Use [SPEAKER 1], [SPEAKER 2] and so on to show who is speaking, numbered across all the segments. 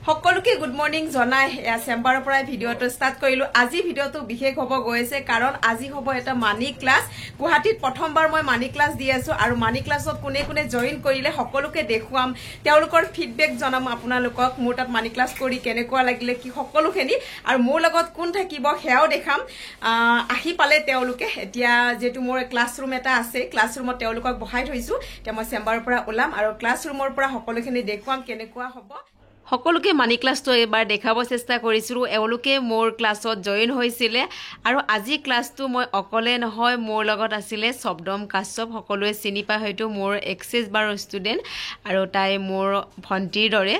[SPEAKER 1] সকলোকে good morning জনাই চেম্বাৰৰ পৰা ভিডিঅ'টো ষ্টাৰ্ট কৰিলো। আজি ভিডিঅ'টো বিশেষ হ'ব গৈছে কাৰণ আজি হ'ব এটা মানি ক্লাছ। গুৱাহাটীত প্ৰথমবাৰ মই মানি ক্লাছ দি আছো আৰু মানি ক্লাছত কোনে কোনে জইন কৰিলে সকলোকে দেখুৱাম, তেওঁলোকৰ ফিডবেক জনাম আপোনালোকক। মোৰ তাত মানি ক্লাছ কৰি কেনেকুৱা লাগিলে কি সকলোখিনি, আৰু মোৰ লগত কোন থাকিব সেয়াও দেখাম। আহি পালে তেওঁলোকে। এতিয়া যেহেতু মোৰ ক্লাছৰুম এটা আছে, ক্লাছৰুমত তেওঁলোকক বহাই থৈছো। এতিয়া মই চেম্বাৰৰ পৰা ওলাম আৰু ক্লাছৰুমৰ পৰা সকলোখিনি দেখুৱাম কেনেকুৱা হ'ব। সকলোকে মানি ক্লাছটো এবাৰ দেখাব চেষ্টা কৰিছিলোঁ। এওঁলোকে মোৰ ক্লাছত জইন হৈছিলে আৰু আজি ক্লাছটো মই অকলে নহয়, মোৰ লগত আছিলে শব্দম কাশ্যপ। সকলোৱে চিনি পায় হয়তো, মোৰ এক্সেছ বাৰৰ ষ্টুডেণ্ট আৰু তাই মোৰ ভণ্টিৰ দৰে।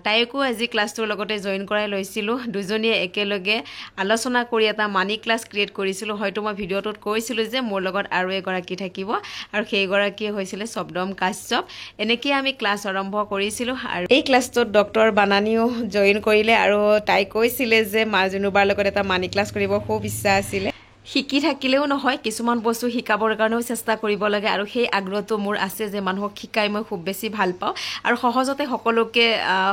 [SPEAKER 1] তাইকো আজি ক্লাছটোৰ লগতে জইন কৰাই লৈছিলোঁ। দুজনীয়ে একেলগে আলোচনা কৰি এটা মানি ক্লাছ ক্ৰিয়েট কৰিছিলোঁ। হয়তো মই ভিডিঅ'টোত কৈছিলোঁ যে মোৰ লগত আৰু এগৰাকী থাকিব আৰু সেইগৰাকীয়ে হৈছিলে শব্দম কাশ্যপ। এনেকৈ আমি ক্লাছ আৰম্ভ কৰিছিলোঁ আৰু এই ক্লাছটোত ডক্টৰ বানানীও জইন কৰিলে আৰু তাই কৈছিলে যে মাজনুবাৰ লগত এটা মানি ক্লাছ কৰিব খুব ইচ্ছা আছিলে। শিকি থাকিলেও নহয়, কিছুমান বস্তু শিকাবৰ কাৰণেও চেষ্টা কৰিব লাগে আৰু সেই আগ্ৰহটো মোৰ আছে যে মানুহক শিকাই মই খুব বেছি ভাল পাওঁ আৰু সহজতে সকলোকে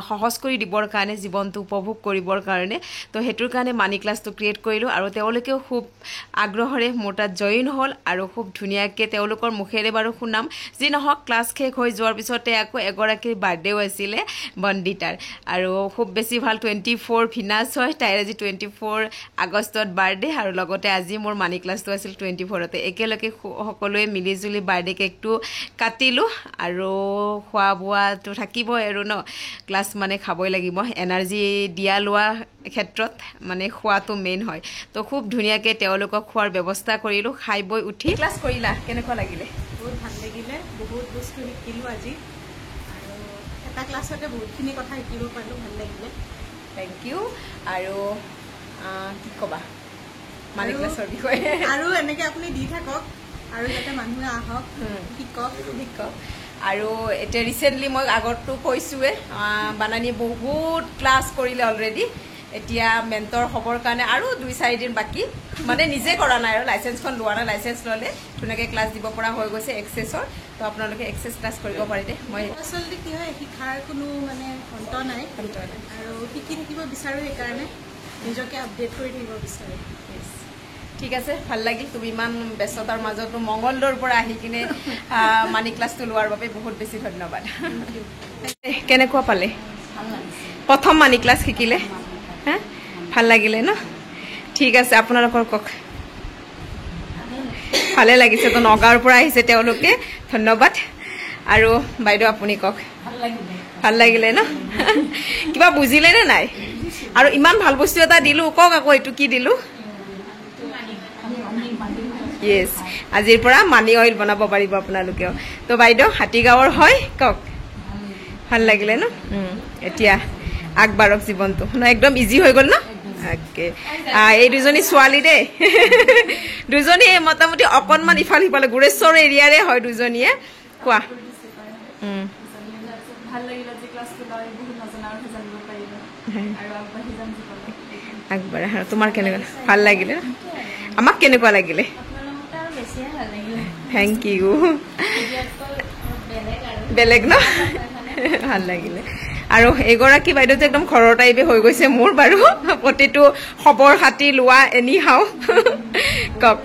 [SPEAKER 1] সহজ কৰি দিবৰ কাৰণে, জীৱনটো উপভোগ কৰিবৰ কাৰণে। তো সেইটোৰ কাৰণে মানি ক্লাছটো ক্ৰিয়েট কৰিলোঁ আৰু তেওঁলোকেও খুব আগ্ৰহেৰে মোৰ তাত জইন হ'ল আৰু খুব ধুনীয়াকৈ তেওঁলোকৰ মুখেৰে বাৰু শুনাম। যি নহওক, ক্লাছ শেষ হৈ যোৱাৰ পিছতে আকৌ এগৰাকীৰ বাৰ্থডেও আছিলে, বন্দিতাৰ, আৰু খুব বেছি ভাল। 24 ভিনাছ হয়, তাইৰ আজি 24 আগষ্টত বাৰ্থডে আৰু লগতে আজি মোৰ মানি ক্লাছটো আছিল 24তে। একেলগে সকলোৱে মিলিজুলি বাৰ্থডে কেকটো কাটিলোঁ আৰু খোৱা বোৱাটো থাকিবই আৰু ন, ক্লাছ মানে খাবই লাগিব। এনাৰ্জি দিয়া লোৱা ক্ষেত্ৰত মানে খোৱাটো মেইন হয়। তো খুব ধুনীয়াকৈ তেওঁলোকক খোৱাৰ ব্যৱস্থা কৰিলোঁ। খাই বৈ উঠি ক্লাছ কৰিলা, কেনেকুৱা লাগিলে?
[SPEAKER 2] বহুত ভাল লাগিলে, বহুত বস্তু শিকিলোঁ আজি আৰু এটা ক্লাছতে বহুতখিনি কথা শিকিব পাৰিলোঁ, ভাল লাগিলে।
[SPEAKER 1] Thank you. আৰু কি ক'বা মানি ক্লাছৰ বিষয়ে?
[SPEAKER 2] আৰু এনেকৈ আপুনি দি থাকক আৰু যাতে মানুহে আহক, শিকক।
[SPEAKER 1] আৰু এতিয়া ৰিচেণ্টলি মই আগতো কৈছোঁৱে, বানানীয়ে বহুত ক্লাছ কৰিলে অলৰেডি। এতিয়া মেণ্টৰ হ'বৰ কাৰণে আৰু 2-4 দিন বাকী, মানে নিজে কৰা নাই আৰু লাইচেঞ্চখন লোৱা নাই। লাইচেঞ্চ ল'লে ধুনীয়াকৈ ক্লাছ দিব পৰা হৈ গৈছে এক্সেছৰ। তো আপোনালোকে এক্সেছ ক্লাছ কৰিব পাৰিলে। মই
[SPEAKER 2] আচলতে কি হয়, শিক্ষাৰ কোনো মানে অন্ত নাই আৰু শিকি থাকিব বিচাৰোঁ, সেইকাৰণে নিজকে আপডেট কৰি থাকিব বিচাৰোঁ।
[SPEAKER 1] ঠিক আছে, ভাল লাগিল। তুমি ইমান ব্যস্ততাৰ মাজতো মংগলদৈৰ পৰা আহি কিনে মানি ক্লাছটো লোৱাৰ বাবে বহুত বেছি ধন্যবাদ। কেনেকুৱা পালে? প্ৰথম মানি ক্লাছ শিকিলে? হা, ভাল লাগিলে ন? ঠিক আছে, আপোনালোকৰ কওক। ভালে লাগিছে তো, নগাঁৱৰ পৰা আহিছে তেওঁলোকে, ধন্যবাদ। আৰু বাইদেউ আপুনি কওক। ভাল লাগিলে ন? কিবা বুজিলে নে নাই? আৰু ইমান ভাল বস্তু এটা দিলোঁ, কওক আকৌ এইটো কি দিলোঁ? য়েছ, আজিৰ পৰা মানি অইল বনাব পাৰিব আপোনালোকেও। তো বাইদেউ হাতীগাঁৱৰ হয়, কওক। ভাল লাগিলে ন? এতিয়া আগবাঢ়ক জীৱনটো ন, একদম ইজি হৈ গ'ল ন? অ'কে। এই দুজনী ছোৱালী দেই, দুজনী মোটামুটি অকণমান ইফাল সিফালে, গুৰেশ্বৰ এৰিয়াৰে হয় দুজনীয়ে। কোৱা। আগবাঢ়া, তোমাৰ কেনেকুৱা? ভাল লাগিলে ন? আমাক কেনেকুৱা লাগিলে? Thank you. বেলেগ ন? ভাল লাগিলে। আৰু এগৰাকী বাইদেউ যে একদম ঘৰৰ টাইপে হৈ গৈছে মোৰ বাৰু, প্ৰতিটো খবৰ খাতি লোৱা এনি হাও। কওক।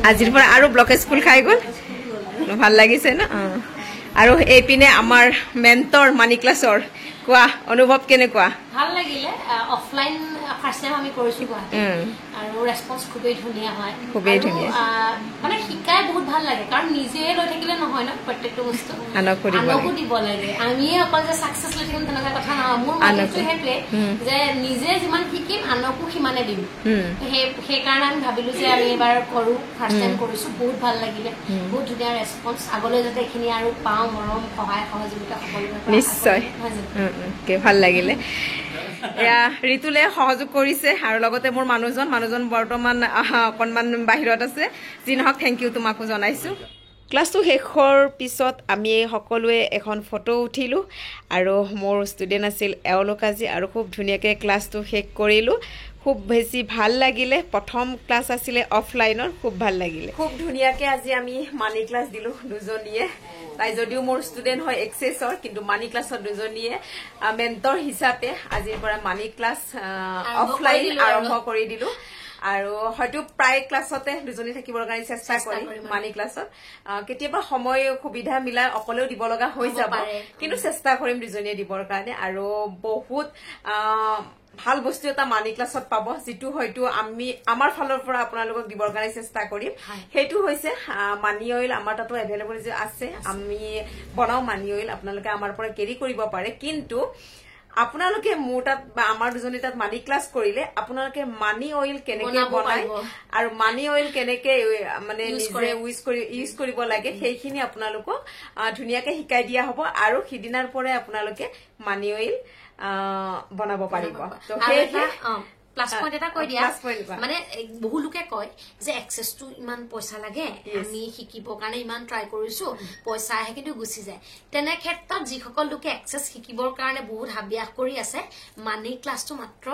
[SPEAKER 1] আজিৰ পৰা আৰু ব্লকেজ ফুল খাই গ'ল, ভাল লাগিছে ন? আৰু এইপিনে আমাৰ মেণ্টৰ মানি ক্লাছৰ, কোৱা অনুভৱ কেনেকুৱা?
[SPEAKER 3] ভাল লাগিলে। অফলাইন ফাৰ্ষ্ট টাইম আমি কৰিছোঁ গুৱাহাটীত আৰু ৰেছপন্স খুবেই ধুনীয়া হয়, খুবেই ধুনীয়া। মানে শিকাই বহুত ভাল লাগে, কাৰণ নিজে লৈ থাকিলে নহয় ন, প্ৰত্যেকটো বস্তু আনকো দিব লাগে। আমিয়ে অকল যে ছাকচেছ লৈ থাকিম তেনেকুৱা কথা নহয়। মোৰ মনটো সেইটোৱে যে নিজে যিমান শিকিম আনকো সিমানে দিম। সেইকাৰণে আমি ভাবিলোঁ যে আমি এবাৰ কৰোঁ, ফাৰ্ষ্ট টাইম কৰিছোঁ, বহুত ভাল লাগিলে, বহুত ধুনীয়া ৰেছপন্স। আগলৈ যাতে এইখিনি আৰু পাওঁ, মৰম সহায় সহযোগিতা সকলোৰে পৰা।
[SPEAKER 1] নিশ্চয়, ভাল লাগিলে। এয়া ঋতুলে সহযোগ কৰিছে আৰু লগতে মোৰ মানুহজন বৰ্তমান অকণমান বাহিৰত আছে। যি নহওক থেংক ইউ তোমাকো জনাইছোঁ। ক্লাছটো শেষৰ পিছত আমি সকলোৱে এখন ফটো উঠিলোঁ আৰু মোৰ ষ্টুডেণ্ট আছিল এওঁলোক আজি আৰু খুব ধুনীয়াকৈ ক্লাছটো শেষ কৰিলোঁ খুব বেছি ভাল লাগিলে প্ৰথম ক্লাছ আছিলে অফলাইনৰ খুব ভাল লাগিলে খুব ধুনীয়াকৈ আজি আমি মানি ক্লাছ দিলোঁ দুজনীয়ে তাই যদিও মোৰ ষ্টুডেণ্ট হয় এক্সেছৰ কিন্তু মানি ক্লাছত দুজনীয়ে মেণ্টৰ হিচাপে আজিৰ পৰা মানি ক্লাছ অফলাইন আৰম্ভ কৰি দিলোঁ আৰু হয়তো প্ৰায় ক্লাছতে দুজনী থাকিবৰ কাৰণে চেষ্টা কৰিম মানি ক্লাছত কেতিয়াবা সময় সুবিধা মিলাই অকলেও দিব লগা হৈ যাব কিন্তু চেষ্টা কৰিম দুজনীয়ে দিবৰ কাৰণে আৰু বহুত ভাল বস্তু এটা মানি ক্লাছত পাব যেটো হয়তো আমি আমাৰ ফালৰ পৰা আপোনালোকক দিবৰ কাৰণে চেষ্টা কৰিম সেইটো হৈছে মানি অইল আমাৰ তাতো এভেইলেবল যে আছে আমি বনাও মানি অইল আপোনালোকে আমাৰ পৰা কেৰি কৰিব পাৰে কিন্তু আপোনালোকে মোৰ তাত বা আমাৰ দুজনী তাত মানি ক্লাছ কৰিলে আপোনালোকে মানি অইল কেনেকে বনায় আৰু মানি অইল কেনেকে মানে নিজে ইউজ কৰিব লাগে সেইখিনি আপোনালোকক ধুনীয়াকে শিকাই দিয়া হ'ব আৰু সিদিনাৰ পৰে আপোনালোকে মানি অইল বনাব পাৰিব তো সেইহে
[SPEAKER 3] প্লাস পইণ্ট এটা কৈ দিয়া মানে বহু লোকে কয় যে এক্সেছটো ইমান পইচা লাগে আমি শিকিবৰ কাৰণে ইমান ট্ৰাই কৰিছো পইচা আহে কিন্তু গুচি যায় তেনে ক্ষেত্ৰত যিসকল লোকে এক্সেছ শিকিবৰ কাৰণে বহুত হাবিয়াস কৰি আছে মানি ক্লাছটো মাত্ৰ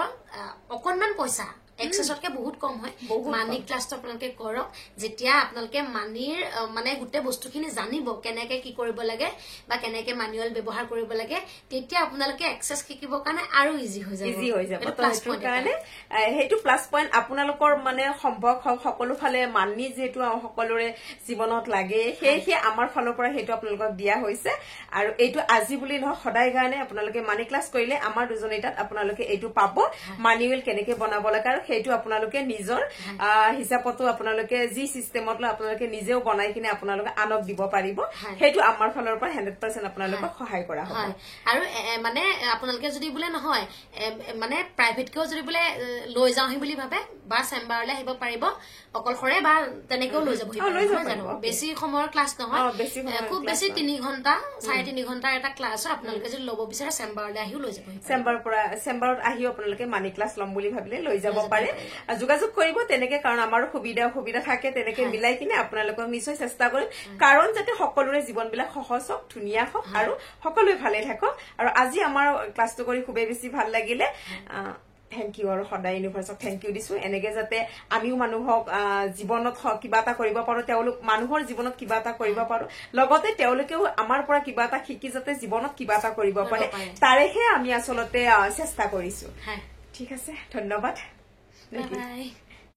[SPEAKER 3] অকণমান পইচা এক্সেছতকে বহুত কম হয় মানি ক্লাছটো আপোনালোকে কৰক যেতিয়া আপোনালোকে মানিৰ মানে গোটেই বস্তুখিনি জানিব কেনেকে কি কৰিব লাগে বা কেনেকে মানুৱেল ব্যৱহাৰ কৰিব লাগে তেতিয়া আপোনালোকে এক্সেছ শিকিবৰ কাৰণে আৰু ইজি হৈ যাব
[SPEAKER 1] তো কাৰণে হেতু প্লাস পইণ্ট আপোনালোকৰ মানে সম্ভৱ সকলো ফালে মানি যেটো সকলোৰে জীৱনত লাগে সেই আমাৰ ফালৰ পৰা হেতু আপোনালোকক দিয়া হৈছে আৰু এইটো আজি বুলি নহয় সদায় কাৰণে আপোনালোকে মানি ক্লাছ কৰিলে আমাৰ দুজনী তাত আপোনালোকে এইটো পাব মানুৱেল কেনেকে বনাব লাগে আৰু সেইটো আপোনালোকে নিজৰ হিচাপতো আপোনালোকে যি সিস্টেমত আপোনালোকে নিজেও বনাই কিনে আপোনালোকে আনক দিব পাৰিব সেইটো আমাৰ ফালৰ পৰা 100% আপোনালোকক সহায় কৰা হ'ব
[SPEAKER 3] আৰু মানে আপোনালোকে যদি বোলে নহয় মানে প্ৰাইভেট কেও যদি বোলে লৈ যাওহি বুলি ভাবে বা চেম্বাৰলে আহিব পাৰিব অকলখৰে বা তেনেকেও লৈ যাব জানো বেছি সময়ৰ ক্লাছ নহয় খুব বেছি 3 ঘণ্টা 3.5 ঘণ্টাৰ এটা ক্লাছ আপোনালোকে যদি ল'ব বিচাৰে চেম্বাৰলে আহিও লৈ যাব
[SPEAKER 1] চেম্বাৰত আহিও আপোনালোকে মানি ক্লাছ ল'ম বুলি ভাবিলে লৈ যাব পাৰে যোগাযোগ কৰিব তেনেকে কাৰণ আমাৰ সুবিধা থাকে তেনেকে মিলাই কিনে আপোনালোকক নিশ্চয় চেষ্টা কৰিম কাৰণ যাতে সকলোৰে জীৱনবিলাক সহজ হওক ধুনীয়া হওক আৰু সকলোৱে ভালে থাকক আৰু আজি আমাৰ ক্লাছটো কৰি খুবেই বেছি ভাল লাগিলে থ্যাংক ইউ আৰু সদায় ইউনিভাৰ্সক থ্যাংক ইউ দিছো এনেকে যাতে আমিও মানুহক জীৱনত কিবা এটা কৰিব পাৰো তেওঁলোক মানুহৰ জীৱনত কিবা এটা কৰিব পাৰো লগতে তেওঁলোকেও আমাৰ পৰা কিবা এটা শিকি যাতে জীৱনত কিবা এটা কৰিব পাৰে তাৰেহে আমি আসলতে চেষ্টা কৰিছো ঠিক আছে ধন্যবাদ
[SPEAKER 3] বাই